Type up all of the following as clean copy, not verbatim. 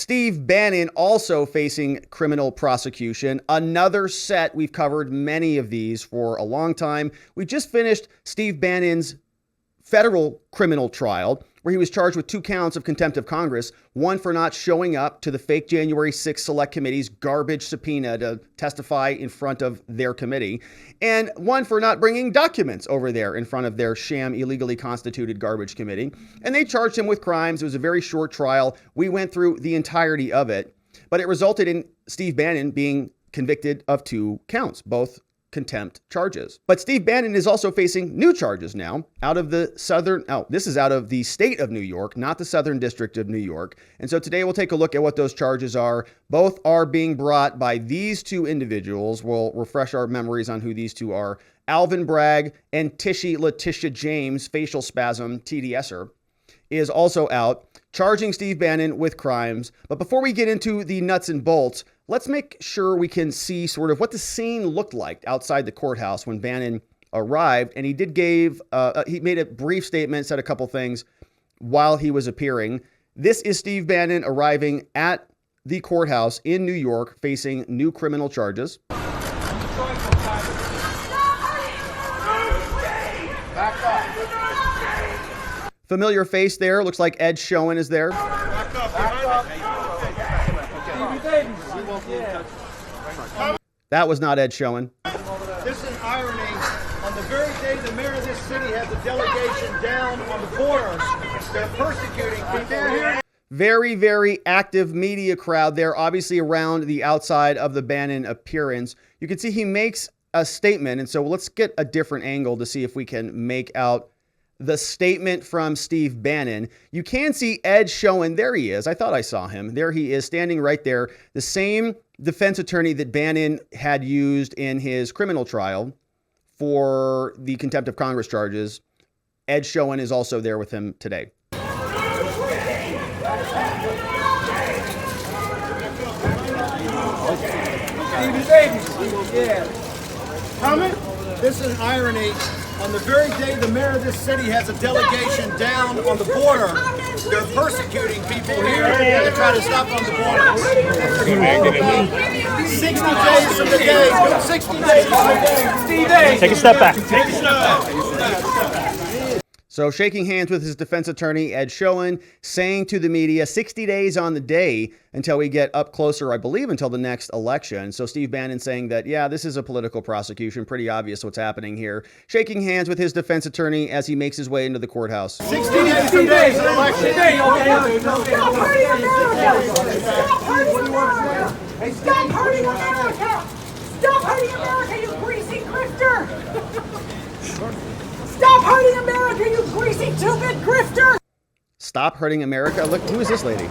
Steve Bannon also facing criminal prosecution. Another set. We've covered many of these for a long time. We just finished Steve Bannon's federal criminal trial, where he was charged with 2 counts of contempt of Congress, one for not showing up to the fake January 6th Select Committee's garbage subpoena to testify in front of their committee, and one for not bringing documents over there in front of their sham illegally constituted garbage committee. And they charged him with crimes. It was a very short trial. We went through the entirety of it, but it resulted in Steve Bannon being convicted of 2 counts, both contempt charges. But Steve Bannon is also facing new charges now out of the this is out of the state of New York, not the Southern District of New York. And so today we'll take a look at what those charges are. Both are being brought by these 2 individuals. We'll refresh our memories on who these 2 are. Alvin Bragg and Tishy Letitia James, facial spasm TDSer, is also out, charging Steve Bannon with crimes. But before we get into the nuts and bolts, let's make sure we can see sort of what the scene looked like outside the courthouse when Bannon arrived. And he made a brief statement, said a couple things while he was appearing. This is Steve Bannon arriving at the courthouse in New York, facing new criminal charges. Familiar face there. Looks like Ed Schoen is there. That was not Ed Schoen. This is irony. On the very day the mayor of this city has a delegation down on the border, they're persecuting people here. Very, very active media crowd there, obviously around the outside of the Bannon appearance. You can see he makes a statement, and so let's get a different angle to see if we can make out the statement from Steve Bannon. You can see Ed Schoen. There he is. I thought I saw him. There he is, standing right there. The same defense attorney that Bannon had used in his criminal trial for the contempt of Congress charges. Ed Schoen is also there with him today. Coming? This is irony. On the very day the mayor of this city has a delegation down on the border, they're persecuting people here to try to stop on the border. 60 days from the day. 60 days from the day. Take a step back. So shaking hands with his defense attorney, Ed Schoen, saying to the media, 60 days on the day until we get up closer, I believe, until the next election. So Steve Bannon saying that, yeah, this is a political prosecution. Pretty obvious what's happening here. Shaking hands with his defense attorney as he makes his way into the courthouse. 60 days from the election. Stop hurting America! Stop hurting America! Stop hurting America, you greasy grifter! Stop hurting America, you greasy two-bit grifter! Stop hurting America? Look, who is this lady?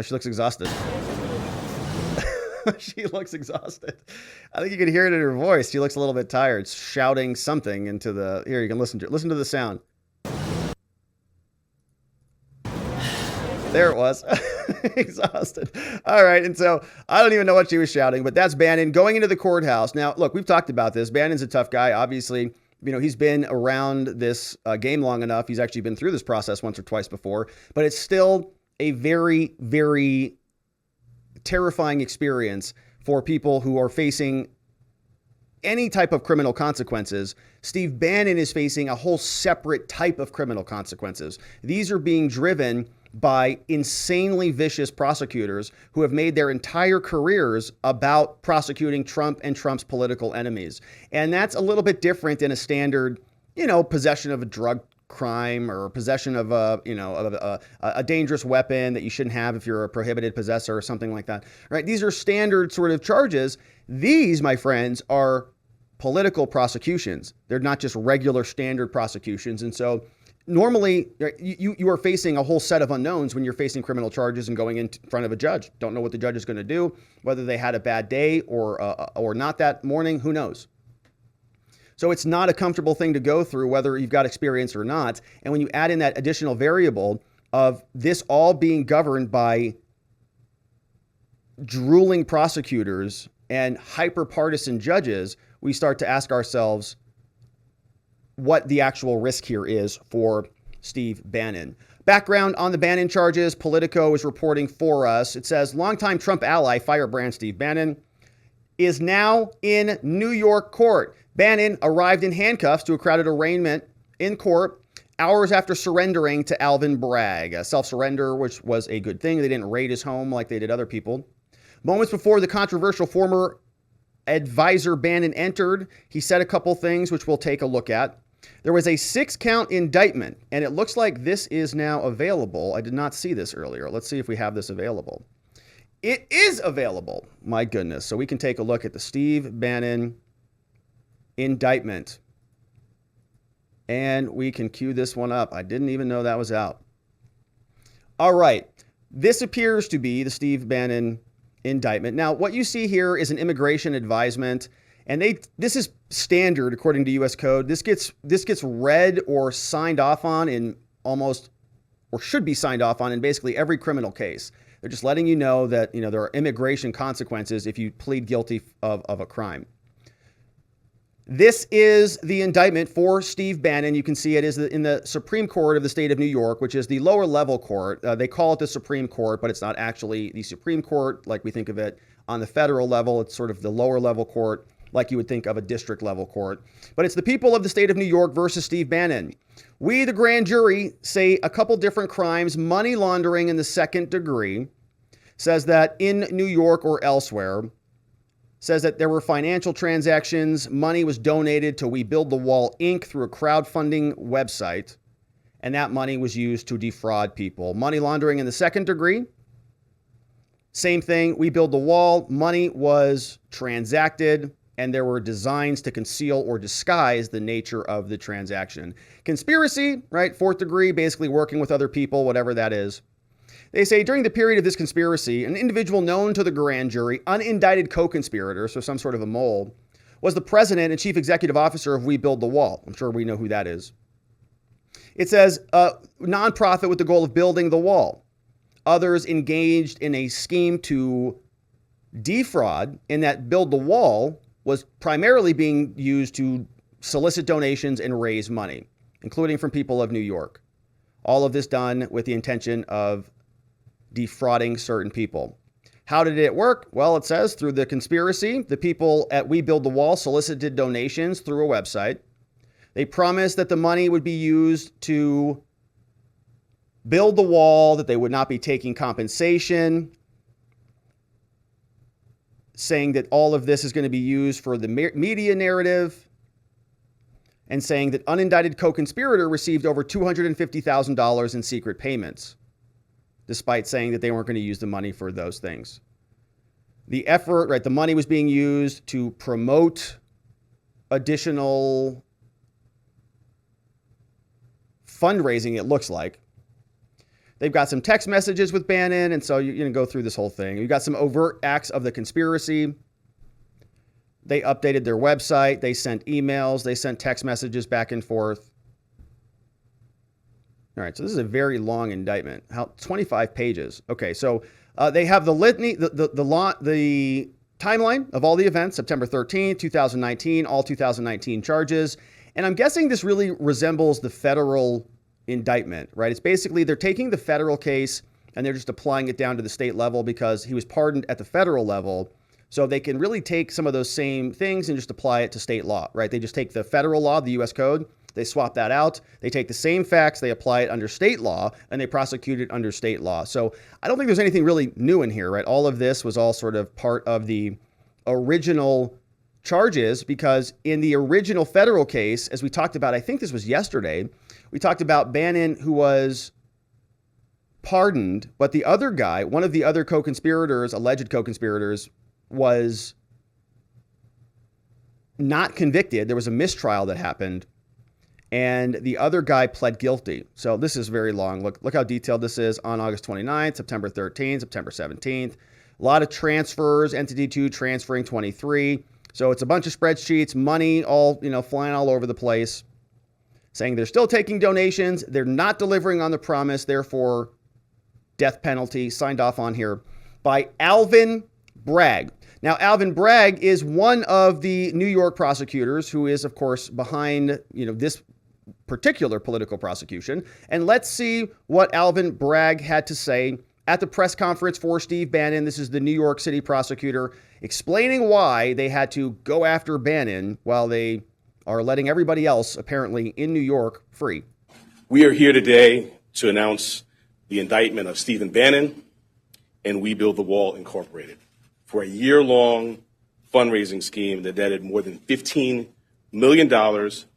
She looks exhausted. She looks exhausted. I think you can hear it in her voice. She looks a little bit tired, shouting something into the... Here, you can listen to it. Listen to the sound. There it was. Exhausted. All right. And so I don't even know what she was shouting, but that's Bannon going into the courthouse. Now, look, we've talked about this. Bannon's a tough guy. Obviously, you know, he's been around this game long enough. He's actually been through this process once or twice before, but it's still a very, very terrifying experience for people who are facing any type of criminal consequences. Steve Bannon is facing a whole separate type of criminal consequences. These are being driven by insanely vicious prosecutors who have made their entire careers about prosecuting Trump and Trump's political enemies. And that's a little bit different than a standard, you know, possession of a drug crime or possession of a dangerous weapon that you shouldn't have if you're a prohibited possessor or something like that, right? These are standard sort of charges. These, my friends, are political prosecutions. They're not just regular standard prosecutions. And so normally you are facing a whole set of unknowns when you're facing criminal charges and going in front of a judge. Don't know what the judge is going to do, whether they had a bad day or not that morning, who knows? So it's not a comfortable thing to go through, whether you've got experience or not. And when you add in that additional variable of this all being governed by drooling prosecutors and hyper-partisan judges, we start to ask ourselves what the actual risk here is for Steve Bannon. Background on the Bannon charges, Politico is reporting for us. It says longtime Trump ally, firebrand Steve Bannon, is now in New York court. Bannon arrived in handcuffs to a crowded arraignment in court hours after surrendering to Alvin Bragg. A self-surrender, which was a good thing. They didn't raid his home like they did other people. Moments before the controversial former advisor Bannon entered, he said a couple things which we'll take a look at. There was a 6-count indictment, and it looks like this is now available. I did not see this earlier. Let's see if we have this available. It is available. My goodness. So we can take a look at the Steve Bannon indictment. And we can cue this one up. I didn't even know that was out. All right. This appears to be the Steve Bannon indictment. Now, what you see here is an immigration advisement. And this is standard according to U.S. code. This gets read or signed off on in almost, or should be signed off on in basically every criminal case. They're just letting you know that, there are immigration consequences if you plead guilty of a crime. This is the indictment for Steve Bannon. You can see it is in the Supreme Court of the state of New York, which is the lower level court. They call it the Supreme Court, but it's not actually the Supreme Court like we think of it on the federal level. It's sort of the lower level court, like you would think of a district level court. But it's the people of the state of New York versus Steve Bannon. We, the grand jury, say a couple different crimes. Money laundering in the second degree says that in New York or elsewhere, says that there were financial transactions. Money was donated to We Build the Wall, Inc. through a crowdfunding website. And that money was used to defraud people. Money laundering in the second degree. Same thing. We Build the Wall. Money was transacted, and there were designs to conceal or disguise the nature of the transaction. Conspiracy, right? Fourth degree, basically working with other people, whatever that is. They say during the period of this conspiracy, an individual known to the grand jury, unindicted co-conspirator, so some sort of a mole, was the president and chief executive officer of We Build the Wall. I'm sure we know who that is. It says a nonprofit with the goal of building the wall. Others engaged in a scheme to defraud, in that Build the Wall was primarily being used to solicit donations and raise money, including from people of New York. All of this done with the intention of defrauding certain people. How did it work? Well, it says through the conspiracy, the people at We Build the Wall solicited donations through a website. They promised that the money would be used to build the wall, that they would not be taking compensation, saying that all of this is going to be used for the media narrative, and saying that unindicted co-conspirator received over $250,000 in secret payments, despite saying that they weren't going to use the money for those things. The effort, right, the money was being used to promote additional fundraising, it looks like. They've got some text messages with Bannon, and so you're going to go through this whole thing. You've got some overt acts of the conspiracy. They updated their website. They sent emails. They sent text messages back and forth. All right, so this is a very long indictment. 25 pages. Okay, so they have the litany, the timeline of all the events, September 13th, 2019, all 2019 charges. And I'm guessing this really resembles the federal indictment, right? It's basically they're taking the federal case and they're just applying it down to the state level because he was pardoned at the federal level. So they can really take some of those same things and just apply it to state law, right? They just take the federal law, the U.S. code, they swap that out. They take the same facts, they apply it under state law, and they prosecute it under state law. So I don't think there's anything really new in here, right? All of this was all sort of part of the original charges, because in the original federal case, as we talked about, I think this was yesterday, we talked about Bannon, who was pardoned, but the other guy, one of the other co-conspirators, alleged co-conspirators, was not convicted. There was a mistrial that happened, and the other guy pled guilty. So this is very long. Look how detailed this is. On August 29th, September 13th, September 17th. A lot of transfers, entity 2 transferring 23. So it's a bunch of spreadsheets, money all, flying all over the place, saying they're still taking donations. They're not delivering on the promise. Therefore, death penalty signed off on here by Alvin Bragg. Now, Alvin Bragg is one of the New York prosecutors who is, of course, behind, this particular political prosecution. And let's see what Alvin Bragg had to say at the press conference for Steve Bannon. This is the New York City prosecutor explaining why they had to go after Bannon while they are letting everybody else, apparently in New York, free. We are here today to announce the indictment of Stephen Bannon and We Build the Wall Incorporated for a year-long fundraising scheme that netted more than $15 million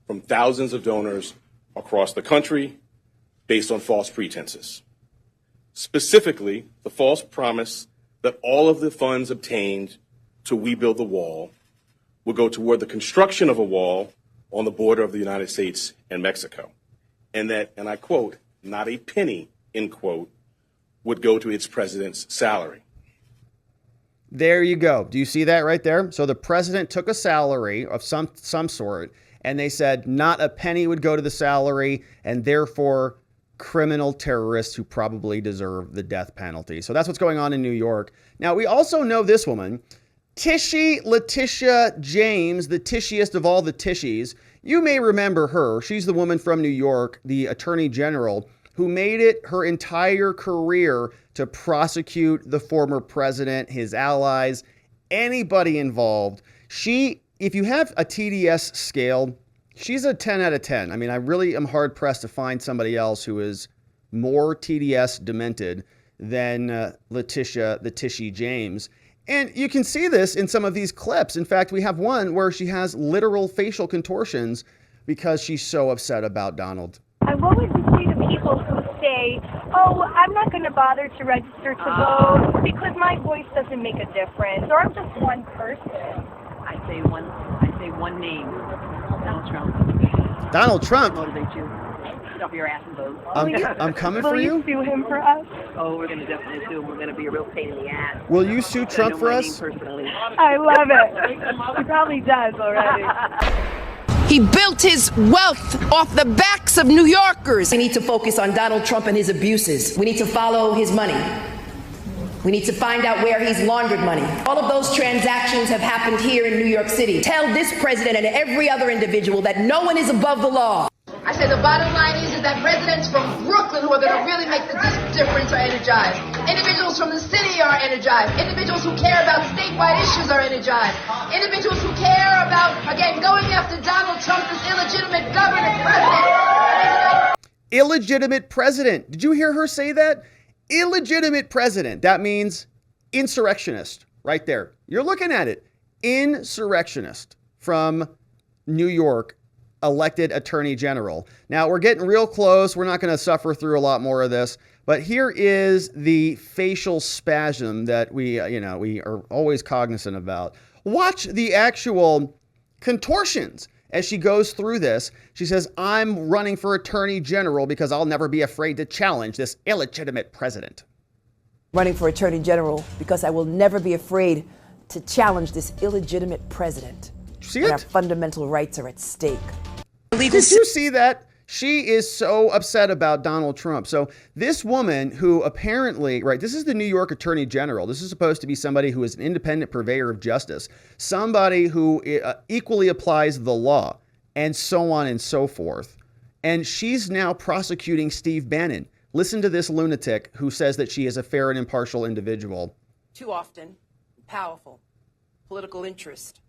from thousands of donors across the country based on false pretenses. Specifically, the false promise that all of the funds obtained to We Build the Wall will go toward the construction of a wall on the border of the United States and Mexico. And that, and I quote, not a penny, end quote, would go to its president's salary. There you go. Do you see that right there? So the president took a salary of some sort, and they said not a penny would go to the salary, and therefore criminal terrorists who probably deserve the death penalty. So that's what's going on in New York. Now, we also know this woman, Tishy Letitia James, the tishiest of all the Tishys. You may remember her. She's the woman from New York, the attorney general, who made it her entire career to prosecute the former president, his allies, anybody involved. She, if you have a TDS scale, she's a 10 out of 10. I mean, I really am hard pressed to find somebody else who is more TDS demented than Letitia, the Tishy James. And you can see this in some of these clips. In fact, we have one where she has literal facial contortions because she's so upset about Donald. And what would you say to people who say, oh, I'm not going to bother to register to vote because my voice doesn't make a difference, or I'm just one person? I say one name, Donald Trump. Donald Trump? Motivate you. Get off your ass and vote. I'm coming for you? Will you sue him for us? Oh, we're going to definitely sue him. We're going to be a real pain in the ass. Will you sue Trump for us? Personally. I love it. He probably does already. He built his wealth off the backs of New Yorkers. We need to focus on Donald Trump and his abuses. We need to follow his money. We need to find out where he's laundered money. All of those transactions have happened here in New York City. Tell this president and every other individual that no one is above the law. I say the bottom line is that presidents from Brooklyn who are going to really make the difference are energized. Individuals from the city are energized. Individuals who care about statewide issues are energized. Individuals who care about, again, going after Donald Trump, this illegitimate government president. Illegitimate president. Did you hear her say that? Illegitimate president. That means insurrectionist right there. You're looking at it. Insurrectionist from New York. Elected attorney general. Now we're getting real close. We're not going to suffer through a lot more of this, but here is the facial spasm that we are always cognizant about. Watch the actual contortions as she goes through this. She says, I'm running for attorney general because I'll never be afraid to challenge this illegitimate president. Running for attorney general because I will never be afraid to challenge this illegitimate president. See and it? our fundamental rights are at stake. Did you see that? She is so upset about Donald Trump. So this woman who apparently, right, this is the New York Attorney General. This is supposed to be somebody who is an independent purveyor of justice, somebody who equally applies the law, and so on and so forth. And she's now prosecuting Steve Bannon. Listen to this lunatic who says that she is a fair and impartial individual. Too often, powerful political interest,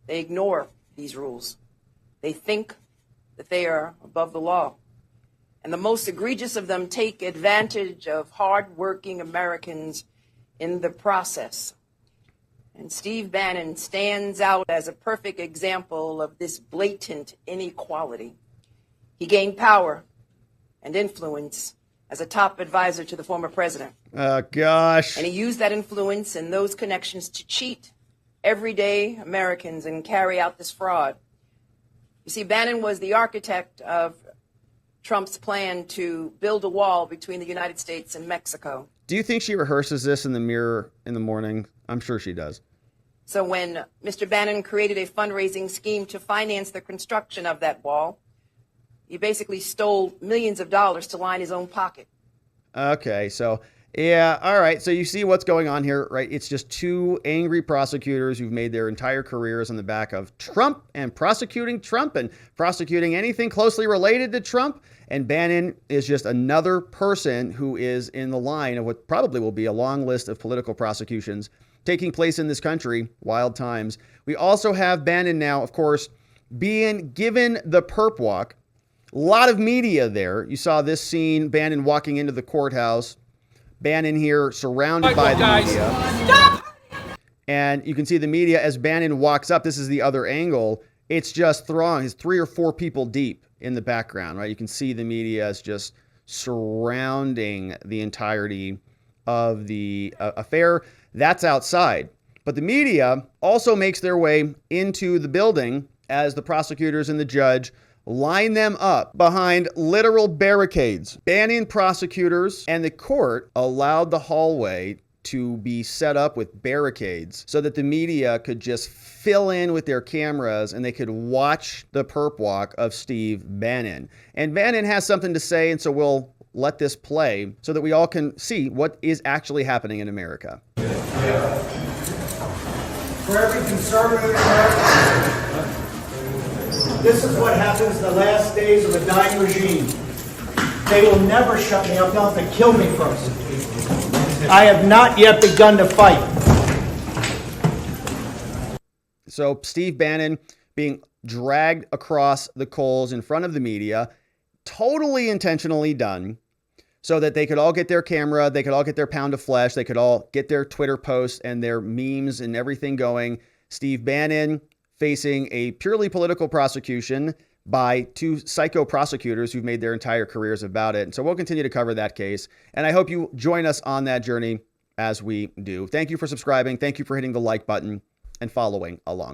they ignore these rules. They think that they are above the law. And the most egregious of them take advantage of hard-working Americans in the process. And Steve Bannon stands out as a perfect example of this blatant inequality. He gained power and influence as a top advisor to the former president. Oh, gosh. And he used that influence and those connections to cheat everyday Americans and carry out this fraud. You see, Bannon was the architect of Trump's plan to build a wall between the United States and Mexico. Do you think she rehearses this in the mirror in the morning? I'm sure she does. So when Mr. Bannon created a fundraising scheme to finance the construction of that wall, he basically stole millions of dollars to line his own pocket. Okay, so Yeah, all right. So you see what's going on here, right? It's just two angry prosecutors who've made their entire careers on the back of Trump and prosecuting anything closely related to Trump. And Bannon is just another person who is in the line of what probably will be a long list of political prosecutions taking place in this country. Wild times. We also have Bannon now, of course, being given the perp walk. A lot of media there. You saw this scene, Bannon walking into the courthouse. Bannon here surrounded by the media. Stop! And you can see the media as Bannon walks up. This is the other angle. It's just throng. It's 3 or 4 people deep in the background, right? You can see the media is just surrounding the entirety of the affair. That's outside. But the media also makes their way into the building as the prosecutors and the judge line them up behind literal barricades. Bannon prosecutors and the court allowed the hallway to be set up with barricades so that the media could just fill in with their cameras and they could watch the perp walk of Steve Bannon. And Bannon has something to say, and so we'll let this play so that we all can see what is actually happening in America. For every conservative in America, this is what happens the last days of a dying regime. They will never shut me up. They'll have to kill me first. I have not yet begun to fight. So Steve Bannon being dragged across the coals in front of the media, totally intentionally done, so that they could all get their camera, they could all get their pound of flesh, they could all get their Twitter posts and their memes and everything going. Steve Bannon facing a purely political prosecution by 2 psycho prosecutors who've made their entire careers about it. And so we'll continue to cover that case. And I hope you join us on that journey as we do. Thank you for subscribing. Thank you for hitting the like button and following along.